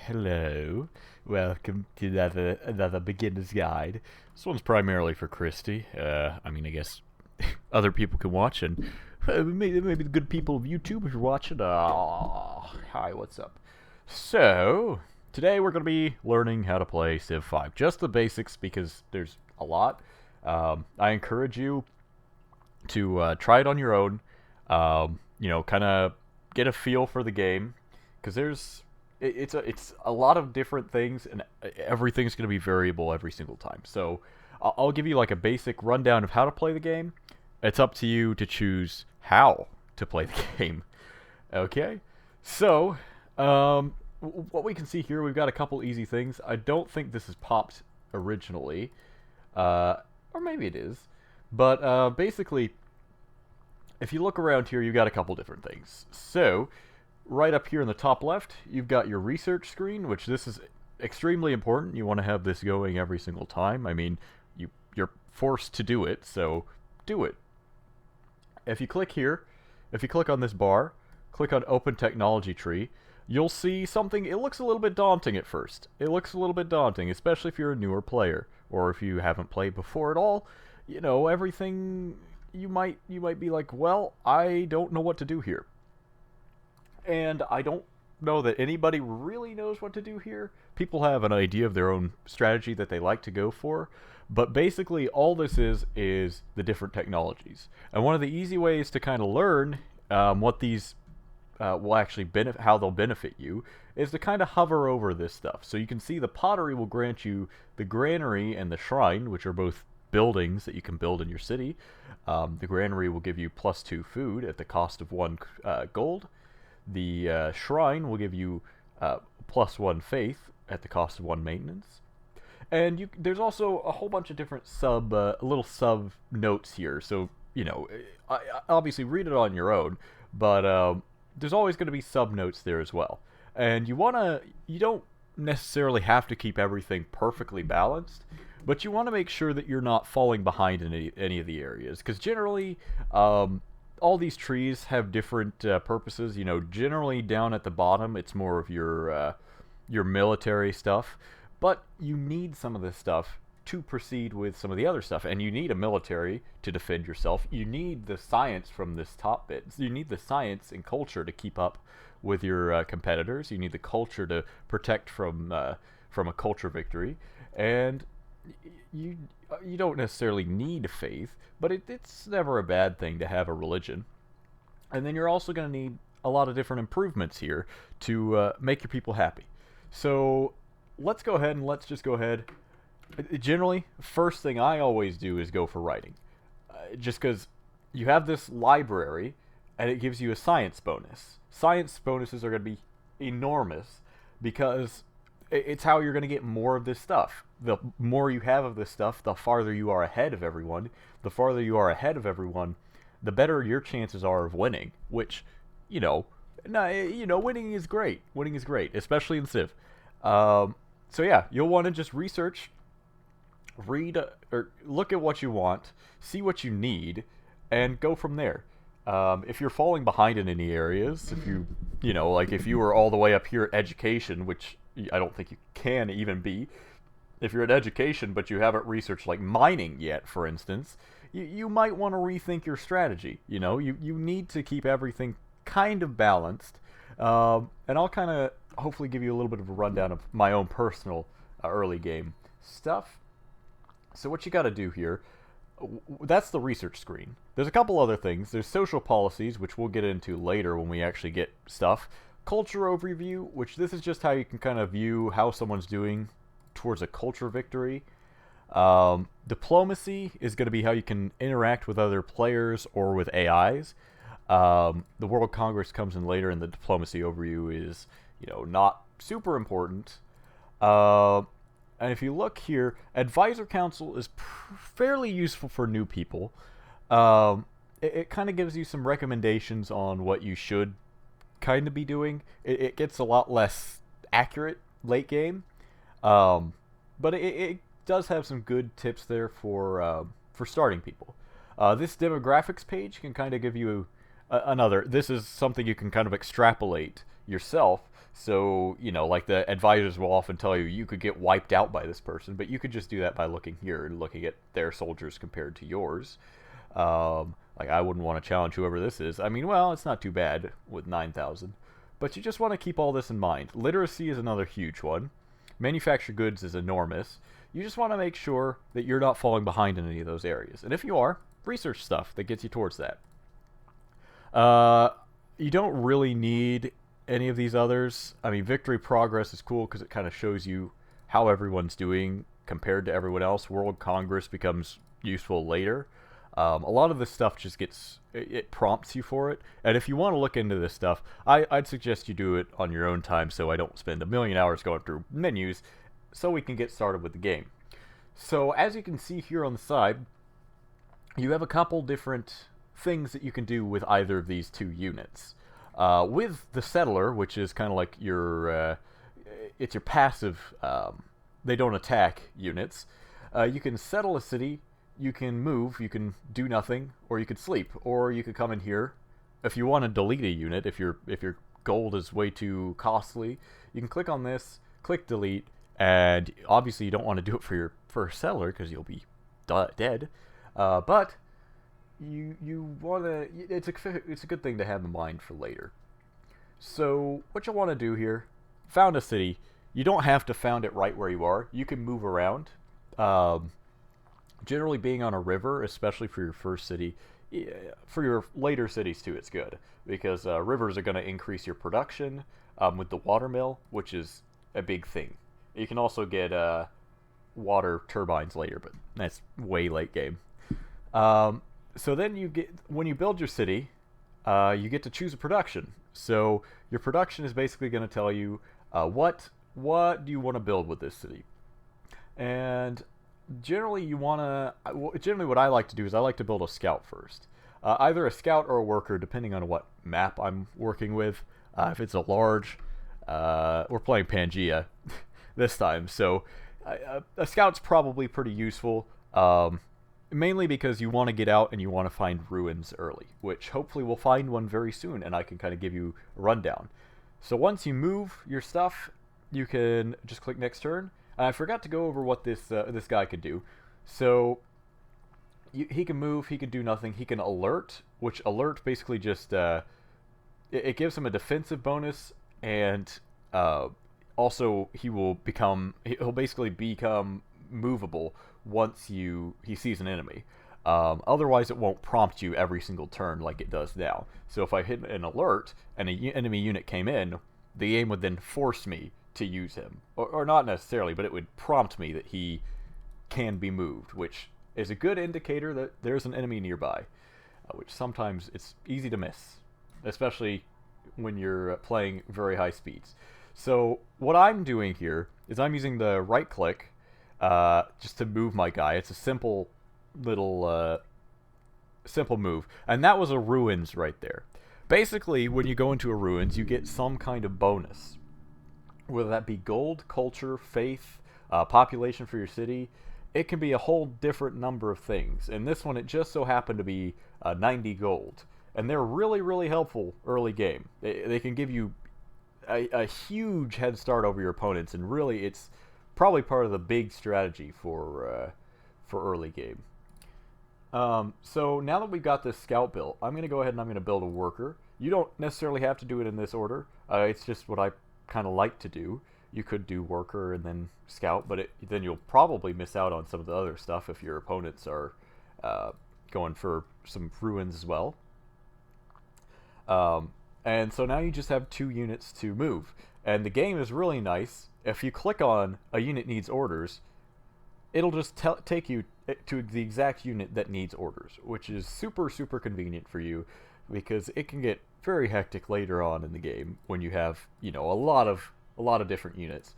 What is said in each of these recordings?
Hello, welcome to another beginner's guide. This one's primarily for Christy. I guess other people can watch, and maybe the good people of YouTube if you're watching. Hi, what's up? So today we're gonna be learning how to play Civ 5, just the basics because there's a lot. I encourage you to try it on your own. Kind of get a feel for the game because it's a lot of different things, and everything's going to be variable every single time. So I'll give you like a basic rundown of how to play the game. It's up to you to choose how to play the game. Okay, so what we can see here, we've got a couple easy things. I don't think this is popped originally, or maybe it is, but basically, if you look around here, you've got a couple different things. So right up here in the top left, you've got your research screen, which this is extremely important. You want to have this going every single time. I mean, you're forced to do it, so do it. If you click here, if you click on this bar, click on Open Technology Tree, you'll see something. It looks a little bit daunting at first. It looks a little bit daunting, especially if you're a newer player, or if you haven't played before at all. You know, everything, you might be like, well, I don't know what to do here. And I don't know that anybody really knows what to do here. People have an idea of their own strategy that they like to go for, but basically all this is the different technologies. And one of the easy ways to kind of learn what these will actually benefit, how they'll benefit you, is to kind of hover over this stuff. So you can see the pottery will grant you the granary and the shrine, which are both buildings that you can build in your city. The granary will give you +2 food at the cost of 1 gold. The shrine will give you +1 faith at the cost of 1 maintenance. And there's also a whole bunch of different little sub notes here. So, I obviously read it on your own, but there's always going to be sub notes there as well. And you don't necessarily have to keep everything perfectly balanced, but you want to make sure that you're not falling behind in any of the areas. Because generally, all these trees have different purposes. Generally down at the bottom, it's more of your military stuff, but you need some of this stuff to proceed with some of the other stuff, and you need a military to defend yourself. You need the science from this top bit. You need the science and culture to keep up with your competitors. You need the culture to protect from a culture victory, and you don't necessarily need faith, but it's never a bad thing to have a religion. And then you're also going to need a lot of different improvements here to make your people happy. So let's go ahead and let's just go ahead. Generally, first thing I always do is go for writing. Just because you have this library and it gives you a science bonus. Science bonuses are going to be enormous because it's how you're going to get more of this stuff. The more you have of this stuff, the farther you are ahead of everyone. The farther you are ahead of everyone, the better your chances are of winning. Which, winning is great. Winning is great, especially in Civ. So yeah, you'll want to just research, read, or look at what you want, see what you need, and go from there. If you're falling behind in any areas, if if you were all the way up here at education, which I don't think you can even be. If you're at education but you haven't researched like mining yet, for instance, you might want to rethink your strategy. You need to keep everything kind of balanced. And I'll kind of hopefully give you a little bit of a rundown of my own personal early game stuff. So what you got to do here, that's the research screen. There's a couple other things. There's social policies, which we'll get into later when we actually get stuff. Culture overview, which this is just how you can kind of view how someone's doing towards a culture victory. Diplomacy is going to be how you can interact with other players or with AIs. The World Congress comes in later, and the diplomacy overview is, not super important. And if you look here, Advisor Council is fairly useful for new people. It kind of gives you some recommendations on what you should kind of be doing. It gets a lot less accurate late game, but it does have some good tips there for starting people. This demographics page can kind of give you another. This is something you can kind of extrapolate yourself. So, like the advisors will often tell you could get wiped out by this person, but you could just do that by looking here and looking at their soldiers compared to yours. Like, I wouldn't want to challenge whoever this is. I mean, well, it's not too bad with 9,000. But you just want to keep all this in mind. Literacy is another huge one. Manufactured goods is enormous. You just want to make sure that you're not falling behind in any of those areas. And if you are, research stuff that gets you towards that. You don't really need any of these others. I mean, victory progress is cool because it kind of shows you how everyone's doing compared to everyone else. World Congress becomes useful later. A lot of this stuff just it prompts you for it. And if you want to look into this stuff, I'd suggest you do it on your own time so I don't spend a million hours going through menus, so we can get started with the game. So as you can see here on the side, you have a couple different things that you can do with either of these two units. With the settler, which is kind of like it's your passive, they don't attack units, you can settle a city. You can move, you can do nothing, or you could sleep, or you could come in here. If you want to delete a unit, if your gold is way too costly, you can click on this, click delete, and obviously you don't want to do it for your first settler because you'll be dead. But you want to. It's a good thing to have in mind for later. So what you'll want to do here, found a city. You don't have to found it right where you are. You can move around. Generally, being on a river, especially for your first city, for your later cities too, it's good because rivers are going to increase your production with the water mill, which is a big thing. You can also get water turbines later, but that's way late game. So then when you build your city, you get to choose a production. So your production is basically going to tell you what do you want to build with this city, and generally what I like to do is I like to build a scout first. Either a scout or a worker, depending on what map I'm working with. If it's a large, we're playing Pangea this time, so a scout's probably pretty useful, mainly because you want to get out and you want to find ruins early, which hopefully we'll find one very soon, and I can kind of give you a rundown. So once you move your stuff, you can just click next turn. I forgot to go over what this guy could do. So he can move, he can do nothing, he can alert, which alert basically just it gives him a defensive bonus, and also he'll basically become movable once he sees an enemy. Otherwise, it won't prompt you every single turn like it does now. So if I hit an alert and an enemy unit came in, the game would then force me to use him, or not necessarily, but it would prompt me that he can be moved, which is a good indicator that there's an enemy nearby, which sometimes it's easy to miss, especially when you're playing very high speeds. So what I'm doing here is I'm using the right click just to move my guy. It's a simple little simple move, and that was a ruins right there. Basically, when you go into a ruins, you get some kind of bonus, whether that be gold, culture, faith, population for your city. It can be a whole different number of things. And this one, it just so happened to be 90 gold. And they're really, really helpful early game. They can give you a huge head start over your opponents, and really it's probably part of the big strategy for early game. So now that we've got this scout built, I'm going to go ahead and I'm going to build a worker. You don't necessarily have to do it in this order. It's just what I kind of like to do. You could do worker and then scout, but then you'll probably miss out on some of the other stuff if your opponents are going for some ruins as well. And so now you just have 2 units to move. And the game is really nice. If you click on a unit needs orders, it'll just take you to the exact unit that needs orders, which is super, super convenient for you, because it can get very hectic later on in the game when you have, a lot of different units.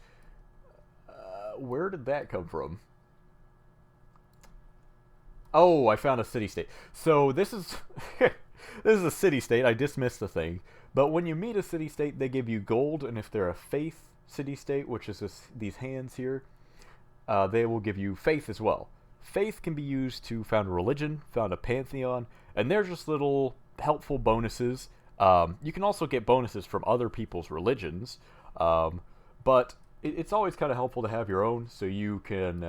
Where did that come from? Oh, I found a city-state. So this is this is a city-state. I dismissed the thing. But when you meet a city-state, they give you gold, and if they're a faith city-state, which is these hands here, they will give you faith as well. Faith can be used to found a religion, found a pantheon, and they're just little helpful bonuses. You can also get bonuses from other people's religions. Um, but it's always kind of helpful to have your own, so you can,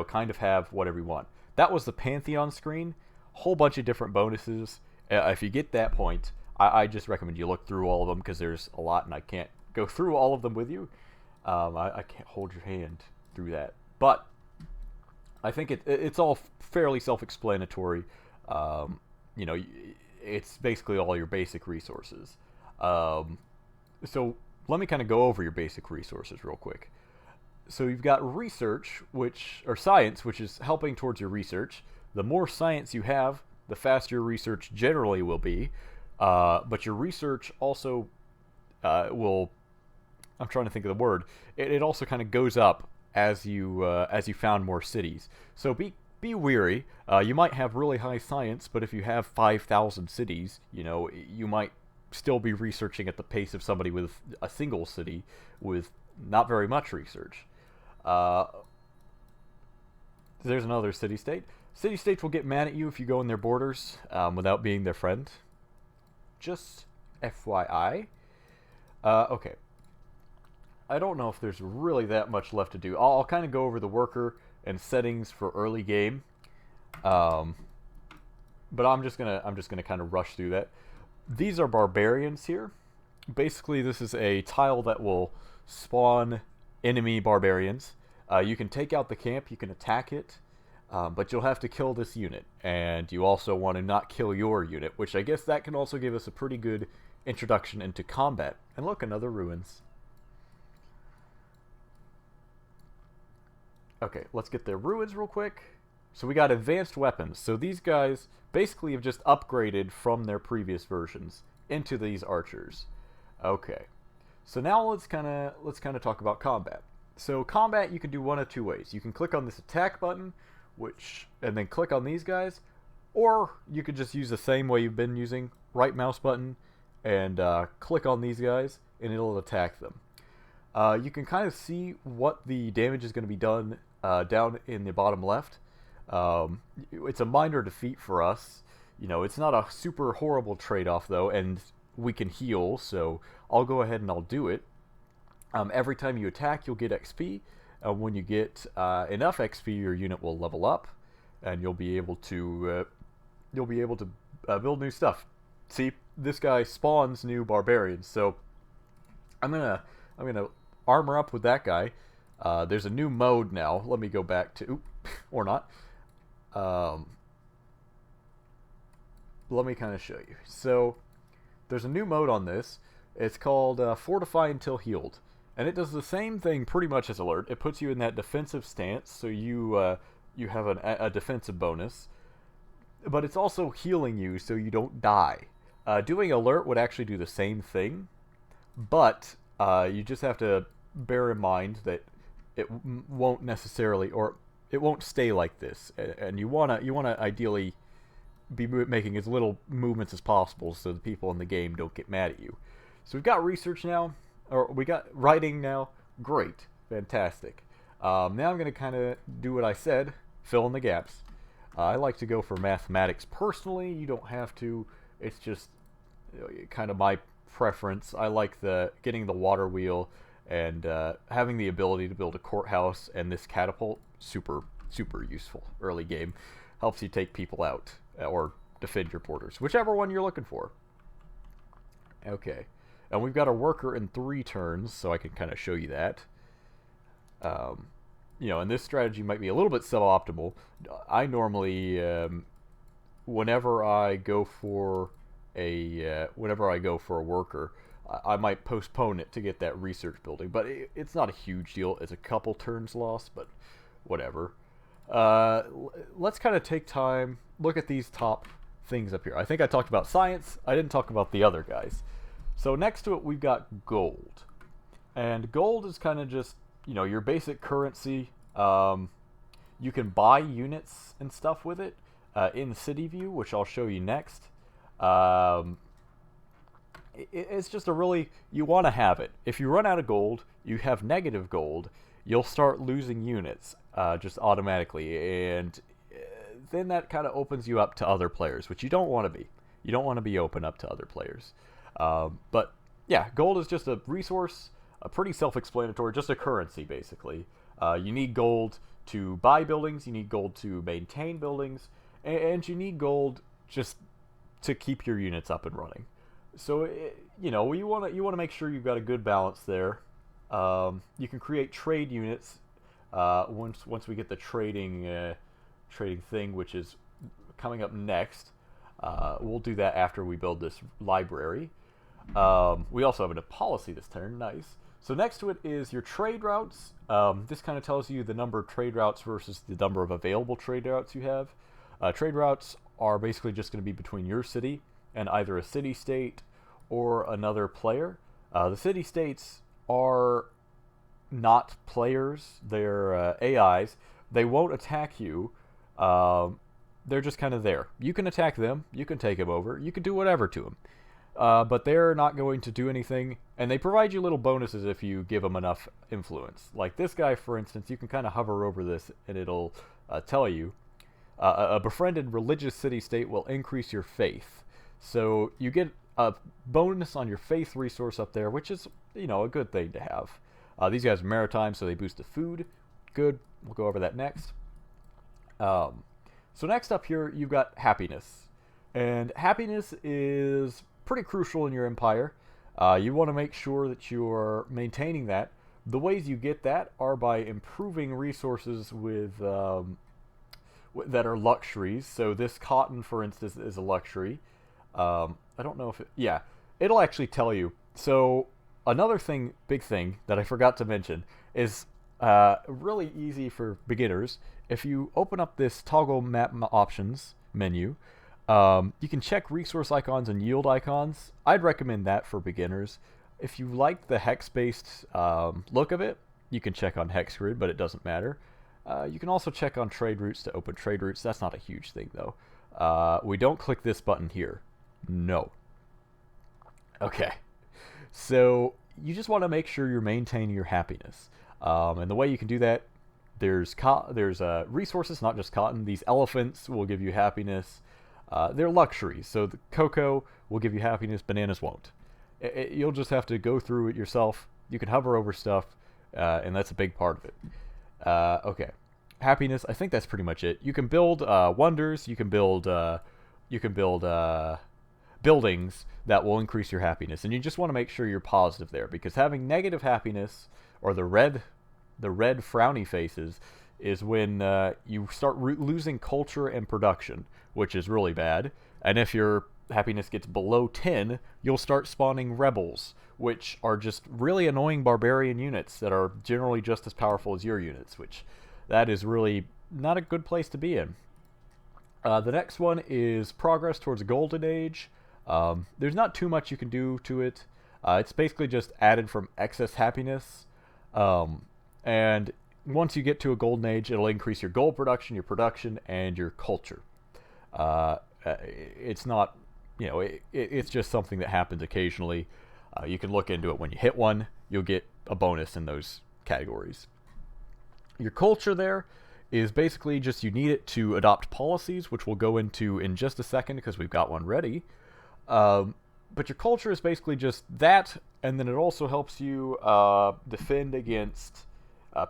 kind of have whatever you want. That was the Pantheon screen. Whole bunch of different bonuses. If you get that point, I just recommend you look through all of them because there's a lot, and I can't go through all of them with you. I can't hold your hand through that, but I think it's all fairly self-explanatory. Um, you know, it's basically all your basic resources. Um, so let me kind of go over your basic resources real quick. So you've got research, or science, which is helping towards your research. The more science you have, the faster your research generally will be. But your research also will. I'm trying to think of the word. It also kind of goes up as you found more cities. So be weary. You might have really high science, but if you have 5,000 cities, you might still be researching at the pace of somebody with a single city with not very much research. Uh, there's another city-state. City-states will get mad at you if you go in their borders without being their friend. Just FYI. Okay. I don't know if there's really that much left to do. I'll kind of go over the worker and settings for early game, but I'm just gonna kind of rush through that. These are barbarians here. Basically, this is a tile that will spawn enemy barbarians. You can take out the camp, you can attack it, but you'll have to kill this unit, and you also want to not kill your unit, which I guess that can also give us a pretty good introduction into combat. And look, another ruins. Okay, let's get their ruins real quick. So we got advanced weapons. So these guys basically have just upgraded from their previous versions into these archers. Okay. So now let's kind of talk about combat. So combat you can do one of two ways. You can click on this attack button, and then click on these guys, or you could just use the same way you've been using, right mouse button, and click on these guys, and it'll attack them. You can kind of see what the damage is going to be done down in the bottom left. It's a minor defeat for us. It's not a super horrible trade-off, though, and we can heal, so I'll go ahead and I'll do it. Every time you attack, you'll get XP. When you get enough XP, your unit will level up, and you'll be able to build new stuff. See, this guy spawns new barbarians, so I'm gonna armor up with that guy. There's a new mode now. Let me go back to, or not. Let me kind of show you. So there's a new mode on this. It's called Fortify Until Healed, and it does the same thing pretty much as Alert. It puts you in that defensive stance, so you have a defensive bonus, but it's also healing you so you don't die. Doing Alert would actually do the same thing, but you just have to bear in mind that it won't necessarily, or it won't stay like this, and you wanna ideally be making as little movements as possible so the people in the game don't get mad at you. So we've got research now, or we got writing now. Great, fantastic. Now I'm going to kind of do what I said, fill in the gaps. I like to go for mathematics personally. You don't have to. It's just kind of my preference. I like getting the water wheel and having the ability to build a courthouse and this catapult. Super useful early game. Helps you take people out or defend your borders, whichever one you're looking for. Okay, and we've got a worker in 3 turns, so I can kind of show you that. And this strategy might be a little bit suboptimal. I normally, whenever I go for a worker, I might postpone it to get that research building, but it's not a huge deal. It's a couple turns lost, but whatever. Let's kind of take time, look at these top things up here. I think I talked about science. I didn't talk about the other guys. So next to it, we've got gold. And gold is kind of just, your basic currency. You can buy units and stuff with it in City View, which I'll show you next. It's just you want to have it. If you run out of gold, you have negative gold, you'll start losing units just automatically, and then that kind of opens you up to other players, which you don't want to be. You don't want to be open up to other players. But Yeah, gold is just a resource, a pretty self-explanatory, just a currency basically. You need gold to buy buildings, you need gold to maintain buildings, and you need gold just to keep your units up and running. So you want to make sure you've got a good balance there. You can create trade units once we get the trading thing, which is coming up next. We'll do that after we build this library. We also have a policy this turn. Nice. So next to it is your trade routes. This kind of tells you the number of trade routes versus the number of available trade routes you have. Trade routes are basically just going to be between your city and either a city-state or another player. The city-states are not players. They're AIs. They won't attack you. They're just kind of there. You can attack them. You can take them over. You can do whatever to them. But they're not going to do anything, and they provide you little bonuses if you give them enough influence. Like this guy, for instance, you can kind of hover over this, and it'll tell you, a befriended religious city-state will increase your faith. So you get a bonus on your faith resource up there, which is, a good thing to have. These guys are maritime, so they boost the food. Good. We'll go over that next. So next up here, you've got happiness. And happiness is pretty crucial in your empire. You want to make sure that you're maintaining that. The ways you get that are by improving resources with that are luxuries. So this cotton, for instance, is a luxury. I don't know if yeah, it'll actually tell you. So another big thing that I forgot to mention is really easy for beginners. If you open up this toggle map options menu, you can check resource icons and yield icons. I'd recommend that for beginners. If you like the hex-based look of it, you can check on hex grid, but it doesn't matter. You can also check on trade routes to open trade routes. That's not a huge thing, though. We don't click this button here. No. Okay. So you just want to make sure you're maintaining your happiness. And the way you can do that, there's resources, not just cotton. These elephants will give you happiness. They're luxuries, so the cocoa will give you happiness, bananas won't. You'll just have to go through it yourself. You can hover over stuff, and that's a big part of it. Okay, happiness. I think that's pretty much it. You can build wonders. You can build buildings that will increase your happiness, and you just want to make sure you're positive there, because having negative happiness, or the red frowny faces, is when you start losing culture and production, which is really bad. And if your happiness gets below 10, you'll start spawning rebels, which are just really annoying barbarian units that are generally just as powerful as your units, which that is really not a good place to be in. The next one is progress towards a golden age. There's not too much you can do to it. It's basically just added from excess happiness. And once you get to a golden age, it'll increase your gold production, your production, and your culture. It's not, it's just something that happens occasionally. You can look into it. When you hit one, you'll get a bonus in those categories. Your culture there is basically just you need it to adopt policies, which we'll go into in just a second because we've got one ready. But your culture is basically just that, and then it also helps you defend against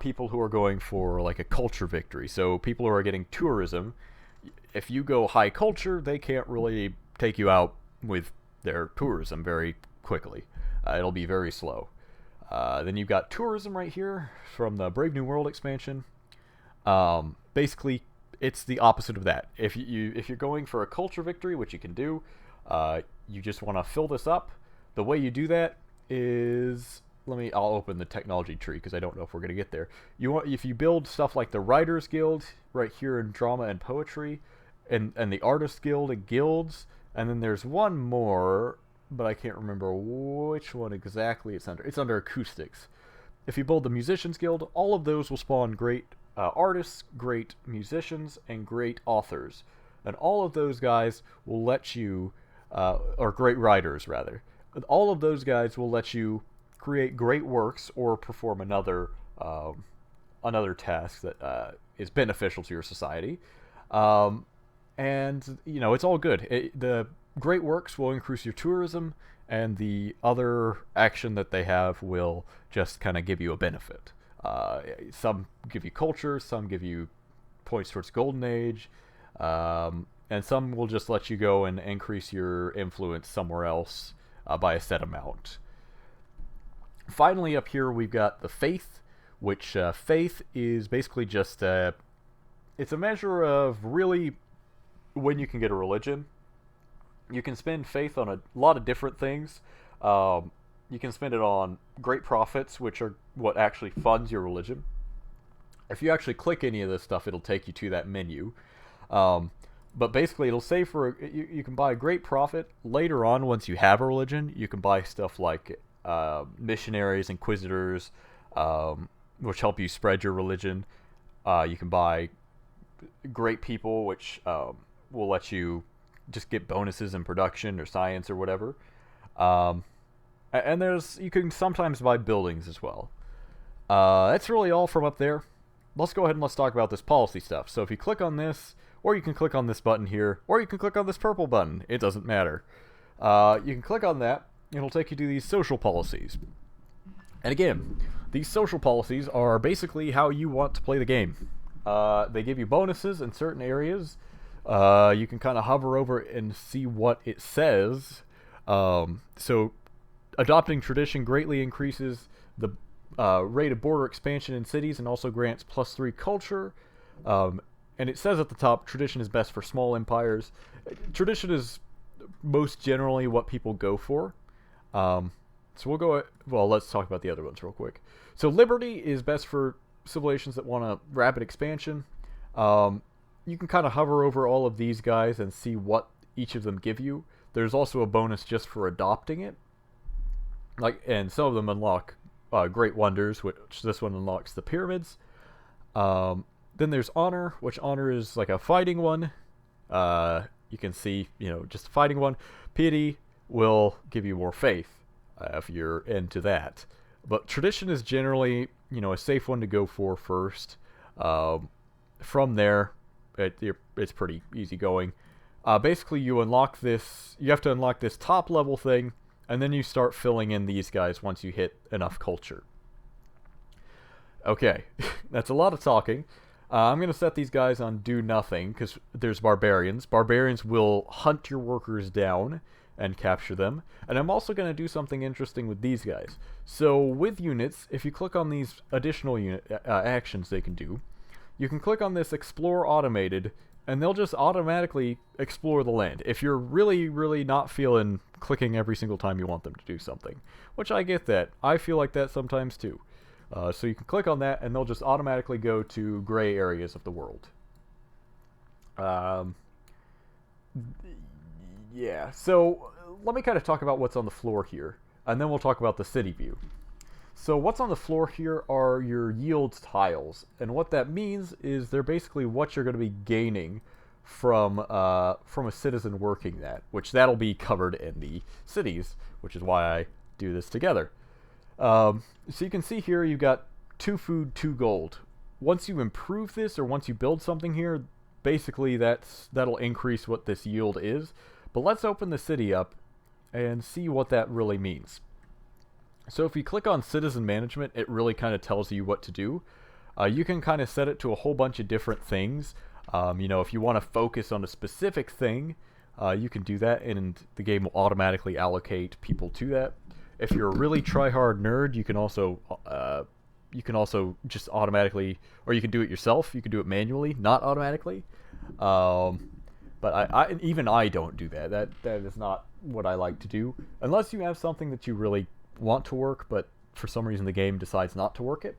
people who are going for like a culture victory. So people who are getting tourism, if you go high culture, they can't really take you out with their tourism very quickly. It'll be very slow. Then you've got tourism right here from the Brave New World expansion. Basically, it's the opposite of that. If you're going for a culture victory, which you can do, you just want to fill this up. The way you do that is, I'll open the technology tree because I don't know if we're gonna get there. If you build stuff like the Writers Guild right here in drama and poetry, and the Artist Guild and guilds, and then there's one more, but I can't remember which one exactly it's under. It's under acoustics. If you build the Musicians Guild, all of those will spawn great artists, great musicians, and great authors, and all of those guys will let you, or great writers rather. All of those guys will let you create great works or perform another task that is beneficial to your society. And it's all good. The great works will increase your tourism, and the other action that they have will just kind of give you a benefit. Some give you culture, some give you points towards Golden Age, and some will just let you go and increase your influence somewhere else by a set amount. Finally, up here we've got the Faith, which Faith is basically just it's a measure of really when you can get a religion. You can spend faith on a lot of different things. You can spend it on great profits, which are what actually funds your religion. If you actually click any of this stuff, it'll take you to that menu. But basically, it'll say you can buy a great profit. Later on, once you have a religion, you can buy stuff like missionaries, inquisitors, which help you spread your religion. You can buy great people, which will let you just get bonuses in production or science or whatever. And you can sometimes buy buildings as well. That's really all from up there. Let's go ahead and let's talk about this policy stuff. So if you click on this, or you can click on this button here, or you can click on this purple button. It doesn't matter. You can click on that. It'll take you to these social policies. And again, these social policies are basically how you want to play the game. They give you bonuses in certain areas. You can kind of hover over it and see what it says. So, adopting tradition greatly increases the rate of border expansion in cities and also grants +3 culture. And it says at the top, tradition is best for small empires. Tradition is most generally what people go for. So let's talk about the other ones real quick. So liberty is best for civilizations that want a rapid expansion. You can kind of hover over all of these guys and see what each of them give you. There's also a bonus just for adopting it. And some of them unlock great wonders, which this one unlocks the pyramids. Then there's honor, which honor is like a fighting one. You can see, just a fighting one. Piety will give you more faith if you're into that. But tradition is generally, a safe one to go for first. From there, it's pretty easy going. Basically, you have to unlock this top level thing, and then you start filling in these guys once you hit enough culture. Okay, that's a lot of talking. I'm going to set these guys on do nothing, because there's barbarians. Barbarians will hunt your workers down and capture them. And I'm also going to do something interesting with these guys. So with units, if you click on these additional actions they can do, you can click on this Explore Automated, and they'll just automatically explore the land. If you're really, really not feeling clicking every single time you want them to do something, which I get that. I feel like that sometimes too. So you can click on that, and they'll just automatically go to gray areas of the world. Yeah, so let me kind of talk about what's on the floor here, and then we'll talk about the city view. So what's on the floor here are your yields tiles, and what that means is they're basically what you're going to be gaining from a citizen working that, which that'll be covered in the cities, which is why I do this together. So you can see here you've got 2 food, 2 gold. Once you improve this, or once you build something here, basically that'll increase what this yield is. But let's open the city up and see what that really means. So if you click on Citizen Management, it really kind of tells you what to do. You can kind of set it to a whole bunch of different things. If you want to focus on a specific thing, you can do that, and the game will automatically allocate people to that. If you're a really try-hard nerd, you can also just automatically, or you can do it yourself. You can do it manually, not automatically. But I don't do that. That is not what I like to do, unless you have something that you really want to work, but for some reason the game decides not to work it.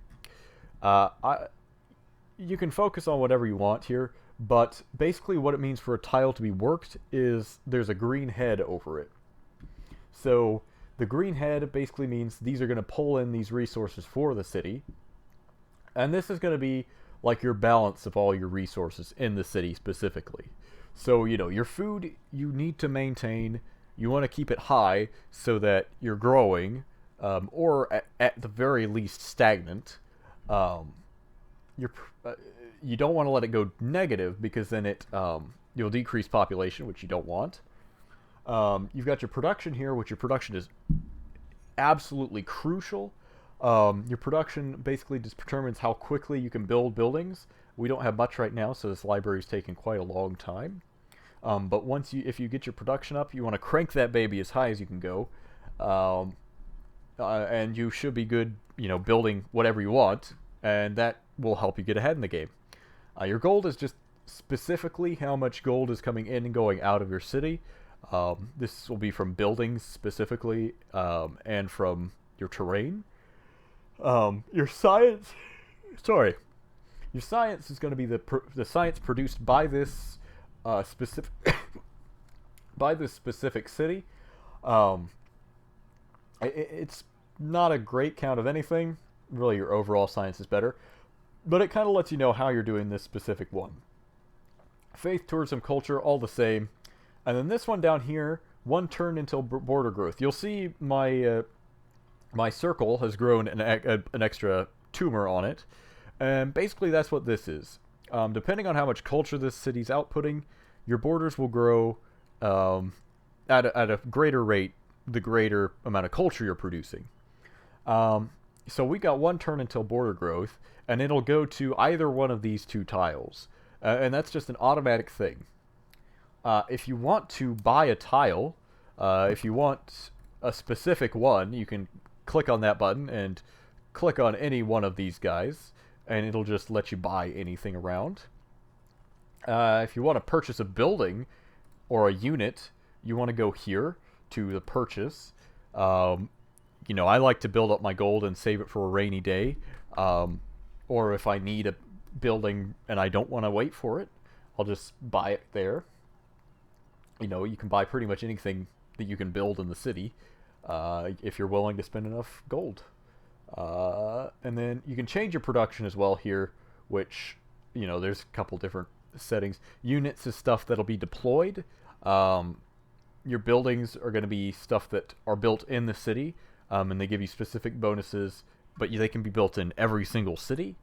You can focus on whatever you want here, but basically what it means for a tile to be worked is there's a green head over it. So the green head basically means these are going to pull in these resources for the city, and this is going to be like your balance of all your resources in the city specifically. So, your food you need to maintain. You want to keep it high so that you're growing, or at the very least stagnant. You don't want to let it go negative, because then you'll decrease population, which you don't want. You've got your production here, which your production is absolutely crucial. Your production basically just determines how quickly you can build buildings. We don't have much right now, so this library is taking quite a long time. But if you get your production up, you want to crank that baby as high as you can go, and you should be good, building whatever you want, and that will help you get ahead in the game. Your gold is just specifically how much gold is coming in and going out of your city. This will be from buildings specifically, and from your terrain. Your science, sorry, your science is going to be the science produced by this specific by this specific city. It's not a great count of anything. Really, your overall science is better, but it kind of lets you know how you're doing this specific one. Faith, tourism, culture, all the same. And then this one down here, one turn until border growth. You'll see my my circle has grown an extra tumor on it, and basically that's what this is. Depending on how much culture this city's outputting, your borders will grow at a greater rate the greater amount of culture you're producing. So we got one turn until border growth, and it'll go to either one of these two tiles. And that's just an automatic thing. If you want to buy a tile, if you want a specific one, you can click on that button and click on any one of these guys, and it'll just let you buy anything around. If you want to purchase a building or a unit, you want to go here to the purchase. I like to build up my gold and save it for a rainy day. Or if I need a building and I don't want to wait for it, I'll just buy it there. You can buy pretty much anything that you can build in the city, if you're willing to spend enough gold. And then you can change your production as well here, which, there's a couple different settings. Units is stuff that'll be deployed. Your buildings are going to be stuff that are built in the city, and they give you specific bonuses, but they can be built in every single city.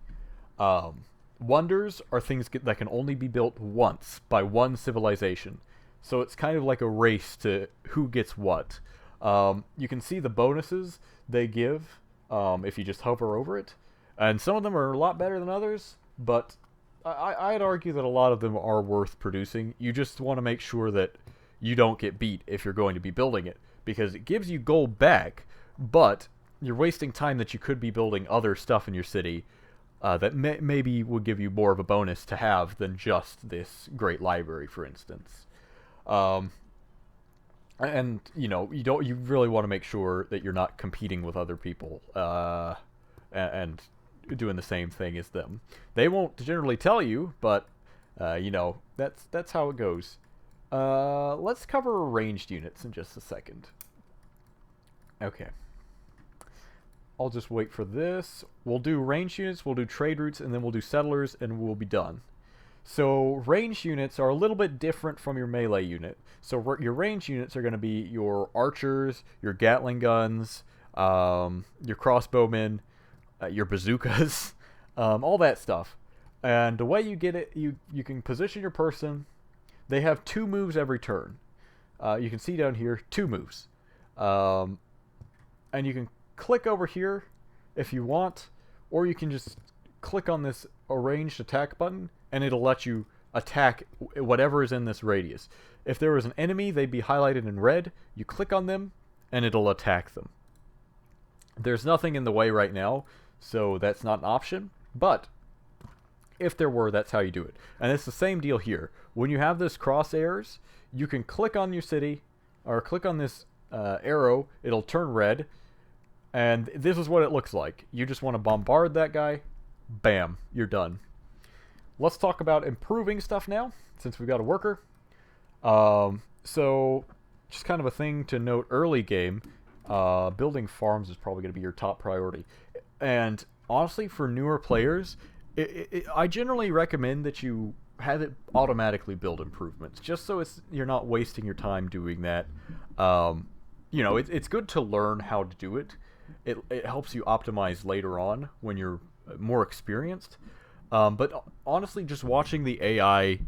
Wonders are things that can only be built once by one civilization. So it's kind of like a race to who gets what. You can see the bonuses they give if you just hover over it. And some of them are a lot better than others, but I'd argue that a lot of them are worth producing. You just want to make sure that you don't get beat if you're going to be building it, because it gives you gold back, but you're wasting time that you could be building other stuff in your city that maybe would give you more of a bonus to have than just this great library, for instance. And you really want to make sure that you're not competing with other people and doing the same thing as them. They won't generally tell you, but that's how it goes. Let's cover ranged units in just a second. Okay. I'll just wait for this. We'll do ranged units, we'll do trade routes, and then we'll do settlers, and we'll be done. So ranged units are a little bit different from your melee unit. So your ranged units are going to be your archers, your Gatling guns, your crossbowmen, your bazookas, all that stuff. And the way you get it, you can position your person. They have 2 moves every turn. You can see down here, 2 moves. And you can click over here if you want, or you can just click on this arranged attack button, and it'll let you attack whatever is in this radius. If there was an enemy, they'd be highlighted in red. You click on them, and it'll attack them. There's nothing in the way right now, so that's not an option, but if there were, that's how you do it. And it's the same deal here. When you have this crosshairs, you can click on your city, or click on this arrow, it'll turn red, and this is what it looks like. You just want to bombard that guy, bam, you're done. Let's talk about improving stuff now, since we've got a worker. So, just kind of a thing to note early game, building farms is probably going to be your top priority. And honestly, for newer players, I generally recommend that you have it automatically build improvements, just so you're not wasting your time doing that. It's good to learn how to do it. It helps you optimize later on when you're more experienced. But honestly, just watching the AI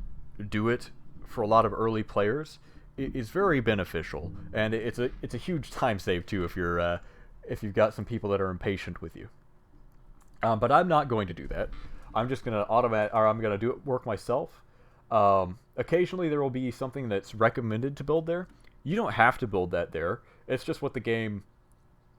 do it for a lot of early players is very beneficial, and it's a huge time save too if you've got some people that are impatient with you. But I'm not going to do that. I'm just gonna I'm gonna do it work myself. Occasionally there will be something that's recommended to build there. You don't have to build that there. It's just what the game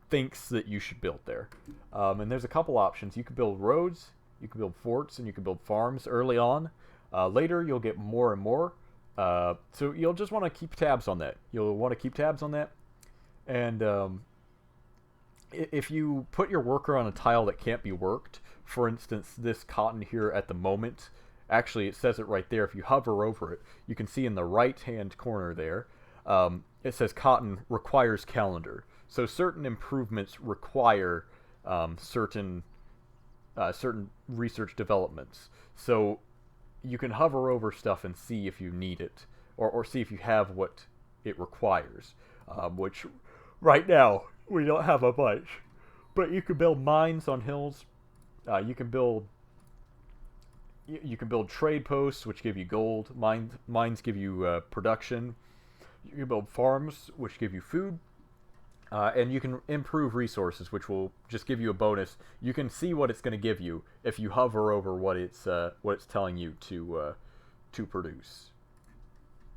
thinks that you should build there. And there's a couple options. You can build roads, you can build forts, and you can build farms early on. Later you'll get more and more. So you'll just want to keep tabs on that. You'll want to keep tabs on that. And if you put your worker on a tile that can't be worked, for instance, this cotton here at the moment, actually it says it right there. If you hover over it, you can see in the right-hand corner there, it says cotton requires calendar. So certain improvements require certain research developments. So you can hover over stuff and see if you need it, or see if you have what it requires, which right now we don't have a bunch. But you can build mines on hills. You can build trade posts, which give you gold. Mines give you production. You can build farms, which give you food. And you can improve resources, which will just give you a bonus. You can see what it's going to give you if you hover over what it's telling you to produce,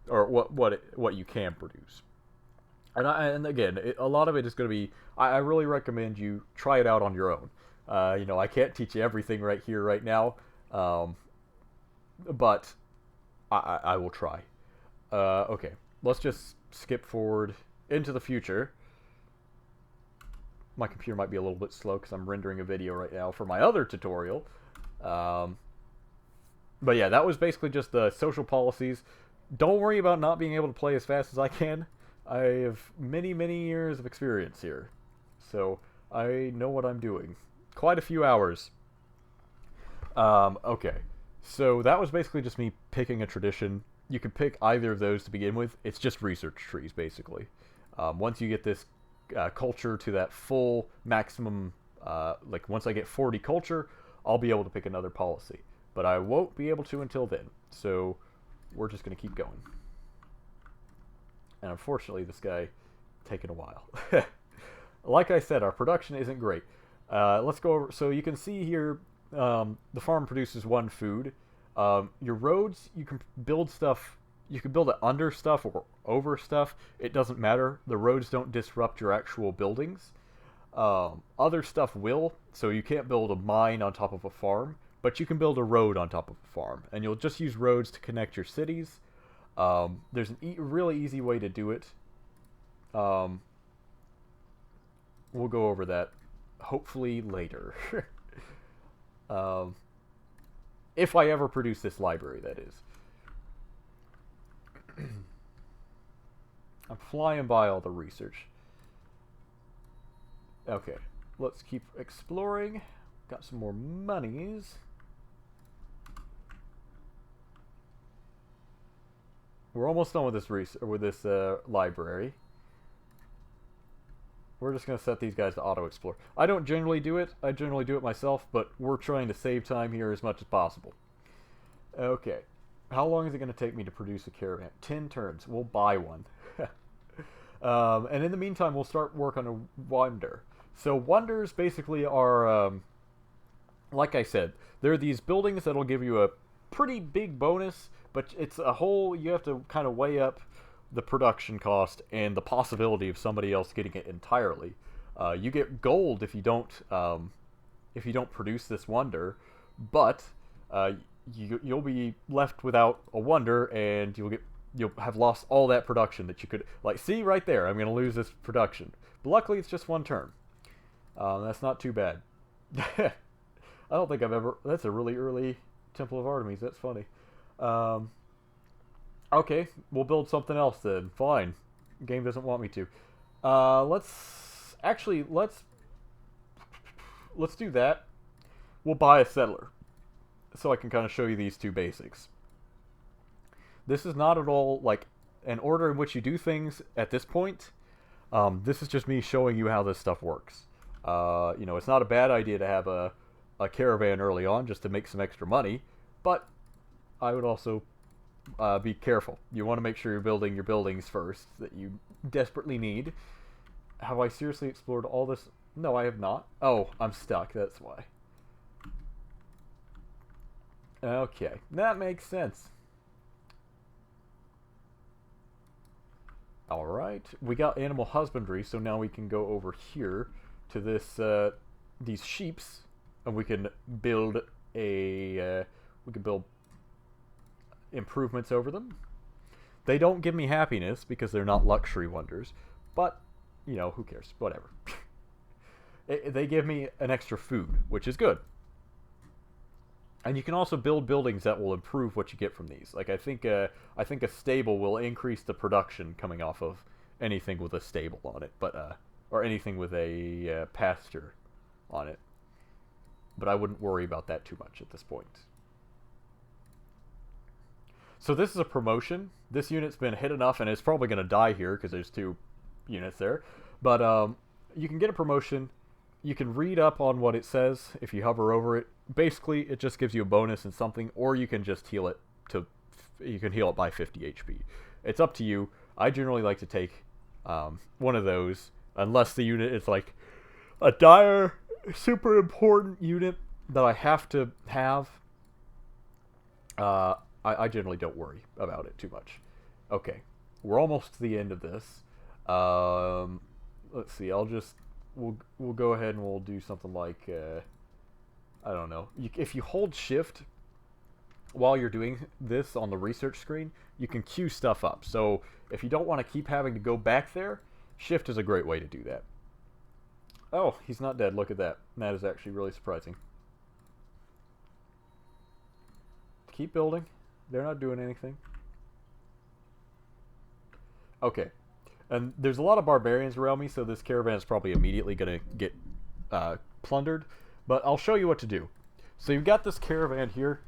or what you can produce. And again, a lot of it is going to be. I really recommend you try it out on your own. I can't teach you everything right here, right now, but I will try. Okay, let's just skip forward into the future. My computer might be a little bit slow because I'm rendering a video right now for my other tutorial. But yeah, that was basically just the social policies. Don't worry about not being able to play as fast as I can. I have many, many years of experience here, so I know what I'm doing. Quite a few hours. Okay, so that was basically just me picking a tradition. You can pick either of those to begin with. It's just research trees, basically. Once you get this culture to that full maximum, like once I get 40 culture, I'll be able to pick another policy. But I won't be able to until then, so we're just going to keep going. And unfortunately, this guy taking a while. Like I said, our production isn't great. Let's go over. So you can see here, the farm produces one food. Your roads, you can build stuff. You can build it under stuff or over stuff. It doesn't matter. The roads don't disrupt your actual buildings. Other stuff will. So you can't build a mine on top of a farm, but you can build a road on top of a farm. And you'll just use roads to connect your cities. There's a really easy way to do it. We'll go over that hopefully later. If I ever produce this library, that is. I'm flying by all the research. Okay, let's keep exploring. Got some more monies. We're almost done with this library. We're just going to set these guys to auto-explore. I don't generally do it. I generally do it myself, but we're trying to save time here as much as possible. Okay. How long is it going to take me to produce a caravan? 10 turns. We'll buy one. And in the meantime, we'll start work on a wonder. So wonders basically are, like I said, they're these buildings that'll give you a pretty big bonus, but it's a whole, you have to kind of weigh up the production cost and the possibility of somebody else getting it entirely. You get gold if you don't produce this wonder, but you'll be left without a wonder, and you'll have lost all that production that you could, like, see right there. I'm gonna lose this production, but luckily it's just one turn. That's not too bad. I don't think I've ever. That's a really early Temple of Artemis. That's funny. Okay, we'll build something else then. Fine. Game doesn't want me to. Let's do that. We'll buy a settler, so I can kind of show you these two basics. This is not at all like an order in which you do things at this point. This is just me showing you how this stuff works. It's not a bad idea to have a caravan early on just to make some extra money, but I would also be careful. You want to make sure you're building your buildings first that you desperately need. Have I seriously explored all this? No, I have not. Oh, I'm stuck. That's why. Okay, that makes sense. Alright, we got animal husbandry, so now we can go over here to this, these sheeps, and we can build improvements over them. They don't give me happiness because they're not luxury wonders, but, you know, who cares? Whatever. They give me an extra food, which is good. And you can also build buildings that will improve what you get from these. Like I think a stable will increase the production coming off of anything with a stable on it, but or anything with a pasture on it. But I wouldn't worry about that too much at this point. So this is a promotion. This unit's been hit enough, and it's probably going to die here because there's 2 units there. But you can get a promotion. You can read up on what it says if you hover over it. Basically, it just gives you a bonus in something, or you can just heal it to. You can heal it by 50 HP. It's up to you. I generally like to take one of those, unless the unit is like a dire, super important unit that I have to have. I generally don't worry about it too much. Okay, we're almost to the end of this. Let's see. We'll go ahead and we'll do something like I don't know. If you hold shift while you're doing this on the research screen, you can queue stuff up. So if you don't want to keep having to go back there, shift is a great way to do that. Oh, he's not dead. Look at that. That is actually really surprising. Keep building. They're not doing anything. Okay. And there's a lot of barbarians around me, so this caravan is probably immediately going to get plundered. But I'll show you what to do. So you've got this caravan here.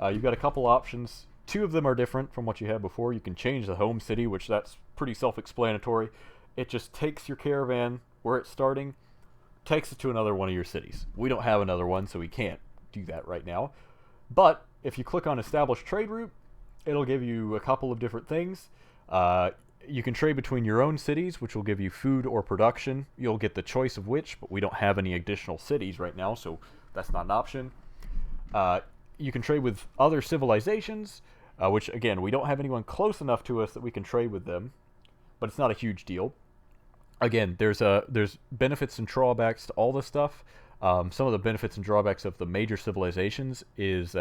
You've got a couple options. 2 of them are different from what you had before. You can change the home city, which that's pretty self-explanatory. It just takes your caravan where it's starting, takes it to another one of your cities. We don't have another one, so we can't do that right now. But if you click on Establish Trade Route, it'll give you a couple of different things. You can trade between your own cities, which will give you food or production. You'll get the choice of which, but we don't have any additional cities right now, so that's not an option. You can trade with other civilizations, which, again, we don't have anyone close enough to us that we can trade with them, but it's not a huge deal. Again, there's benefits and drawbacks to all this stuff. Some of the benefits and drawbacks of the major civilizations is,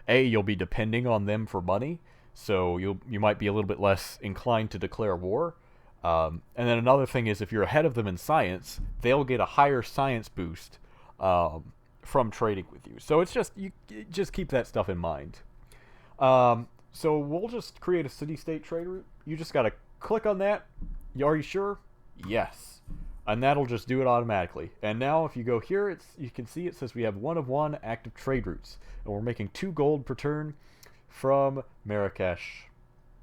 you'll be depending on them for money, so you might be a little bit less inclined to declare war. And then another thing is if you're ahead of them in science, they'll get a higher science boost from trading with you. So it's just you just keep that stuff in mind. So we'll just create a city-state trade route. You just got to click on that. Are you sure? Yes. And that'll just do it automatically. And now if you go here, you can see it says we have 1 of 1 active trade routes. And we're making 2 gold per turn from Marrakesh.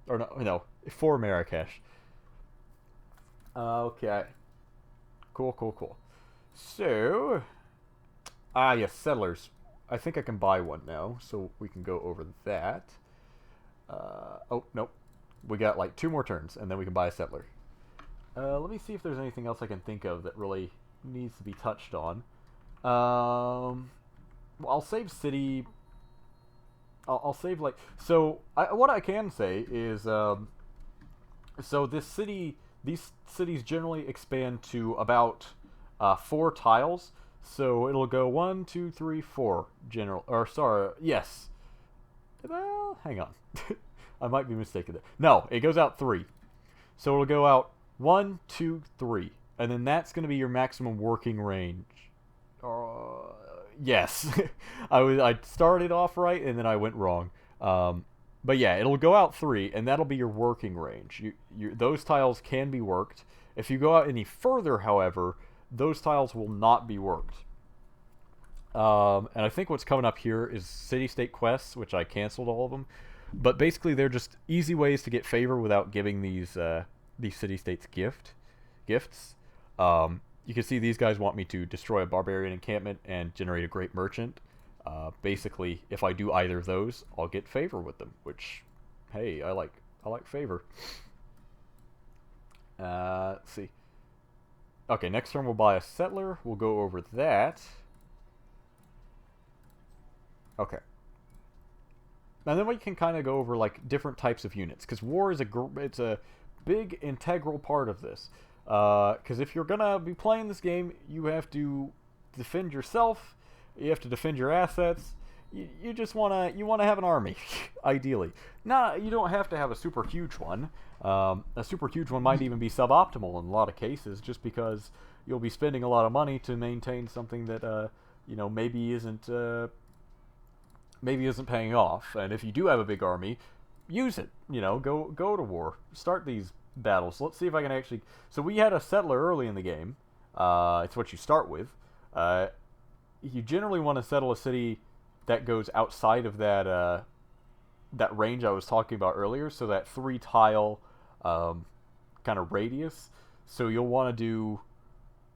Or no, for Marrakesh. Okay. Cool. So, yes, settlers. I think I can buy one now, so we can go over that. Oh, nope. We got like 2 more turns, and then we can buy a settler. Let me see if there's anything else I can think of that really needs to be touched on. Well, I'll save city. I'll save like so. What I can say is, so these cities generally expand to about 4 tiles. So it'll go 1, 2, 3, 4 general. Or sorry, yes. Well, hang on. I might be mistaken there. No, it goes out 3. So it'll go out 1, 2, 3, and then that's going to be your maximum working range. Yes, I started off right and then I went wrong. But yeah, it'll go out 3, and that'll be your working range. Those tiles can be worked. If you go out any further, however, those tiles will not be worked. And I think what's coming up here is city-state quests, which I canceled all of them. But basically, they're just easy ways to get favor without giving these city-states gifts. You can see these guys want me to destroy a barbarian encampment and generate a great merchant. Basically, if I do either of those, I'll get favor with them, which Hey, I like favor. Let's see. Okay, next turn we'll buy a settler. We'll go over that. Okay. And then we can kind of go over like different types of units, because war is it's a big integral part of this. Because if you're gonna be playing this game, you have to defend yourself. You have to defend your assets. You just wanna have an army, ideally. Nah, you don't have to have a super huge one. A super huge one might even be suboptimal in a lot of cases, just because you'll be spending a lot of money to maintain something that maybe isn't paying off. And if you do have a big army, use it. Go to war. Start these battles. Let's see if I can actually. So we had a settler early in the game. It's what you start with. You generally want to settle a city that goes outside of that range I was talking about earlier. So that 3-tile kind of radius. So you'll want to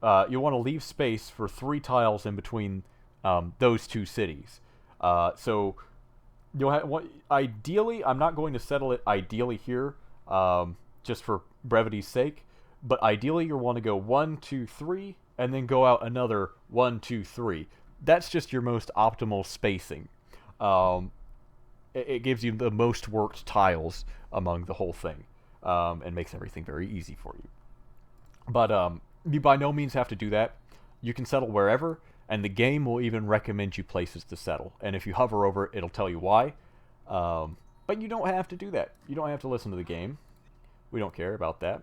leave space for 3 tiles in between those 2 cities. So you'll have ideally. I'm not going to settle it ideally here, just for brevity's sake. But ideally, you'll want to go 1, 2, 3, and then go out another 1, 2, 3. That's just your most optimal spacing. It gives you the most worked tiles among the whole thing, and makes everything very easy for you. But you by no means have to do that. You can settle wherever, and the game will even recommend you places to settle. And if you hover over it, it'll tell you why. But you don't have to do that. You don't have to listen to the game. We don't care about that.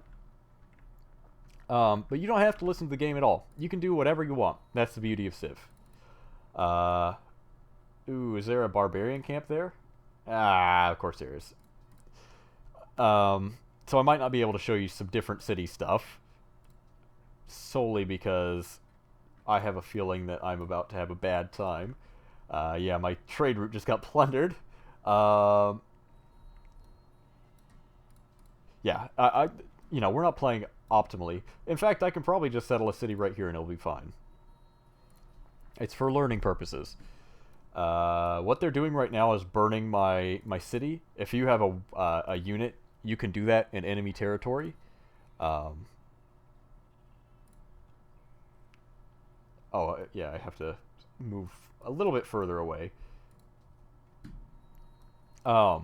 But you don't have to listen to the game at all. You can do whatever you want. That's the beauty of Civ. Ooh, is there a barbarian camp there? Ah, of course there is. So I might not be able to show you some different city stuff, solely because I have a feeling that I'm about to have a bad time. Yeah, my trade route just got plundered. Yeah, we're not playing optimally. In fact, I can probably just settle a city right here and it'll be fine. It's for learning purposes. What they're doing right now is burning my city. If you have a unit, you can do that in enemy territory. Oh, yeah, I have to move a little bit further away. But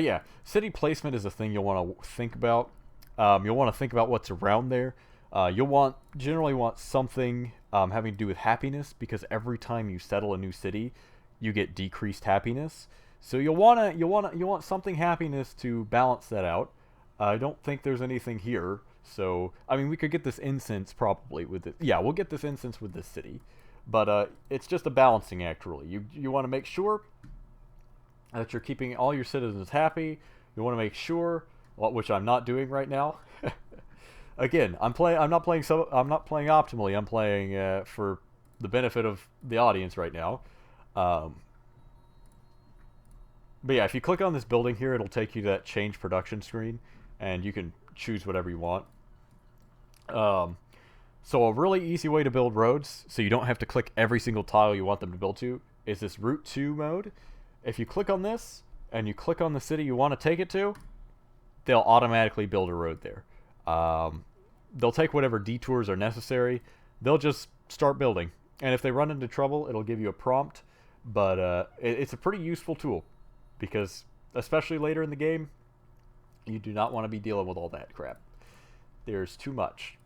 yeah, city placement is a thing you'll want to think about. You'll want to think about what's around there. You'll generally want something having to do with happiness, because every time you settle a new city, you get decreased happiness. So you'll want something happiness to balance that out. I don't think there's anything here. So, I mean, we could get this incense probably with it. Yeah, we'll get this incense with this city. But it's just a balancing act, really. You want to make sure that you're keeping all your citizens happy. You want to make sure, which I'm not doing right now. Again, I'm not playing optimally. I'm playing for the benefit of the audience right now. But yeah, if you click on this building here, it'll take you to that change production screen, and you can choose whatever you want. So a really easy way to build roads, so you don't have to click every single tile you want them to build to, is this Route 2 mode. If you click on this, and you click on the city you want to take it to, they'll automatically build a road there. They'll take whatever detours are necessary. They'll just start building. And if they run into trouble, it'll give you a prompt. But it's a pretty useful tool, because especially later in the game, you do not want to be dealing with all that crap. There's too much.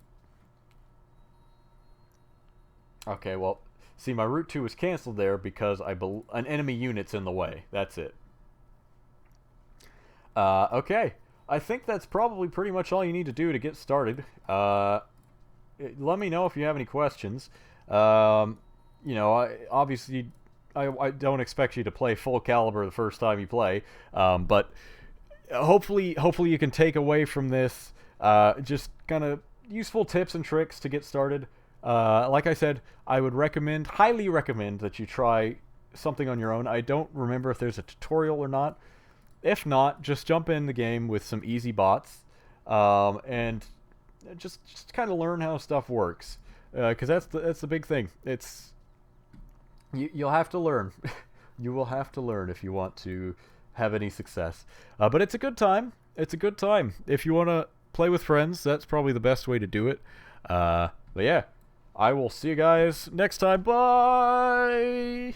Okay, well, see, my Route 2 was canceled there because an enemy unit's in the way. That's it. Okay. I think that's probably pretty much all you need to do to get started. Let me know if you have any questions. Obviously, I don't expect you to play full caliber the first time you play, but hopefully you can take away from this just kind of useful tips and tricks to get started. Like I said, I would highly recommend that you try something on your own. I don't remember if there's a tutorial or not. If not, just jump in the game with some easy bots, and just kind of learn how stuff works. Because that's the big thing. You'll have to learn. You will have to learn if you want to have any success. But it's a good time. It's a good time. If you want to play with friends, that's probably the best way to do it. But yeah, I will see you guys next time. Bye!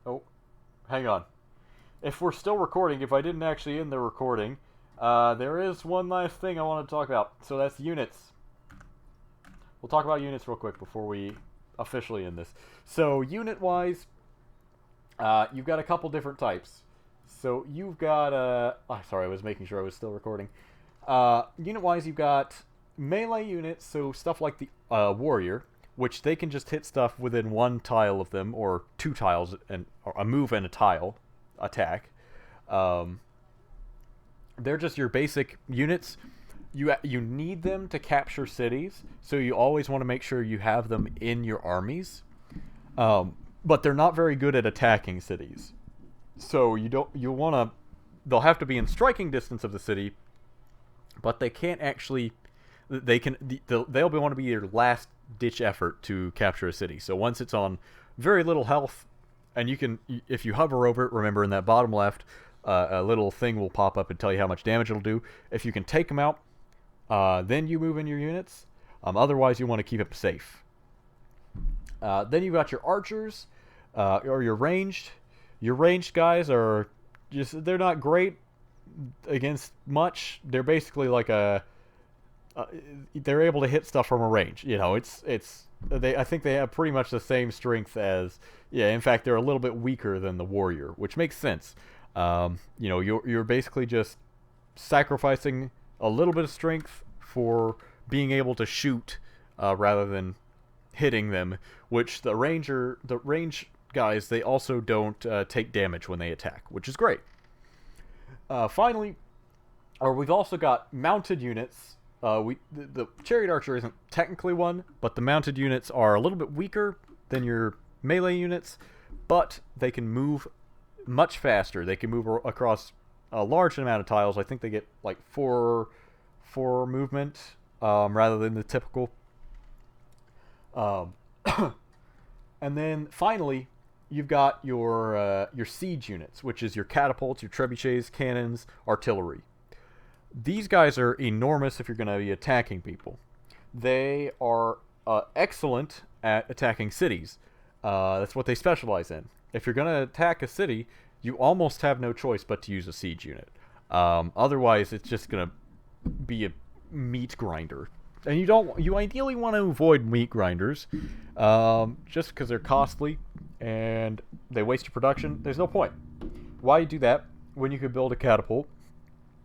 Oh, hang on. If we're still recording, if I didn't actually end the recording, there is one last thing I want to talk about. So that's units. We'll talk about units real quick before we officially end this. So unit-wise, you've got a couple different types. So you've got sorry, I was making sure I was still recording. Unit-wise, you've got melee units, so stuff like the warrior, which they can just hit stuff within one tile of them, or two tiles, and or a move and a tile attack. They're just your basic units. You need them to capture cities, so you always want to make sure you have them in your armies. But they're not very good at attacking cities, so you want to. They'll have to be in striking distance of the city, but they can't actually. They'll want to be your last ditch effort to capture a city. So once it's on very little health, and you can, if you hover over it, remember in that bottom left, a little thing will pop up and tell you how much damage it'll do. If you can take them out, then you move in your units. Otherwise, you want to keep it safe. Then you've got your archers, or your ranged. Your ranged guys are they're not great against much. They're basically like they're able to hit stuff from a range. You know, I think they have pretty much the same strength as, in fact, they're a little bit weaker than the warrior, which makes sense. You're basically just sacrificing a little bit of strength for being able to shoot rather than hitting them, which the range guys, they also don't take damage when they attack, which is great. Finally, we've also got mounted units. The Chariot Archer isn't technically one, but the mounted units are a little bit weaker than your melee units, but they can move much faster. They can move across a large amount of tiles. I think they get like four movement rather than the typical. And then finally, you've got your siege units, which is your catapults, your trebuchets, cannons, artillery. These guys are enormous if you're going to be attacking people. They are excellent at attacking cities. That's what they specialize in. If you're going to attack a city, you almost have no choice but to use a siege unit. Otherwise, it's just going to be a meat grinder. And you ideally want to avoid meat grinders, just because they're costly and they waste your production. There's no point. Why do that when you could build a catapult,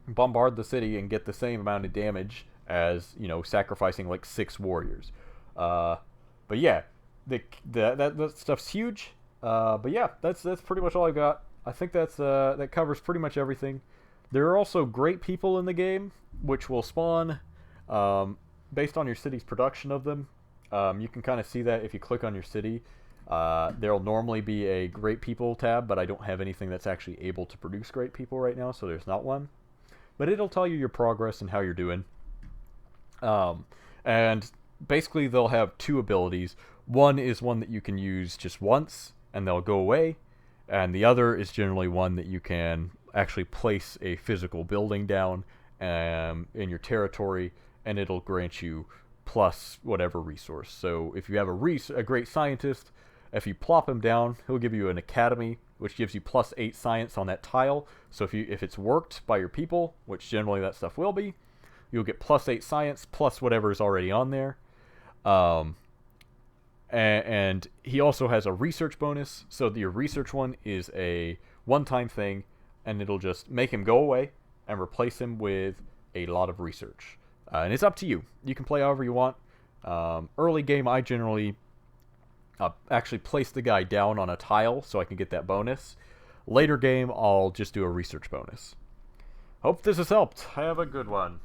bombard the city, and get the same amount of damage as, sacrificing like 6 warriors? But yeah, that stuff's huge. But yeah, that's pretty much all I got. I think that covers pretty much everything. There are also great people in the game, which will spawn based on your city's production of them. You can kind of see that if you click on your city. There'll normally be a great people tab, but I don't have anything that's actually able to produce great people right now, so there's not one. But it'll tell you your progress and how you're doing. And basically they'll have 2 abilities. One is one that you can use just once and they'll go away, and the other is generally one that you can actually place a physical building down in your territory, and it'll grant you plus whatever resource. So if you have a great scientist, if you plop him down, he'll give you an academy, which gives you plus 8 science on that tile. So if it's worked by your people, which generally that stuff will be, you'll get plus 8 science plus whatever is already on there. And he also has a research bonus. So your research one is a one-time thing, and it'll just make him go away and replace him with a lot of research. And it's up to you. You can play however you want. Early game, I generally actually place the guy down on a tile so I can get that bonus. Later game, I'll just do a research bonus. Hope this has helped. Have a good one.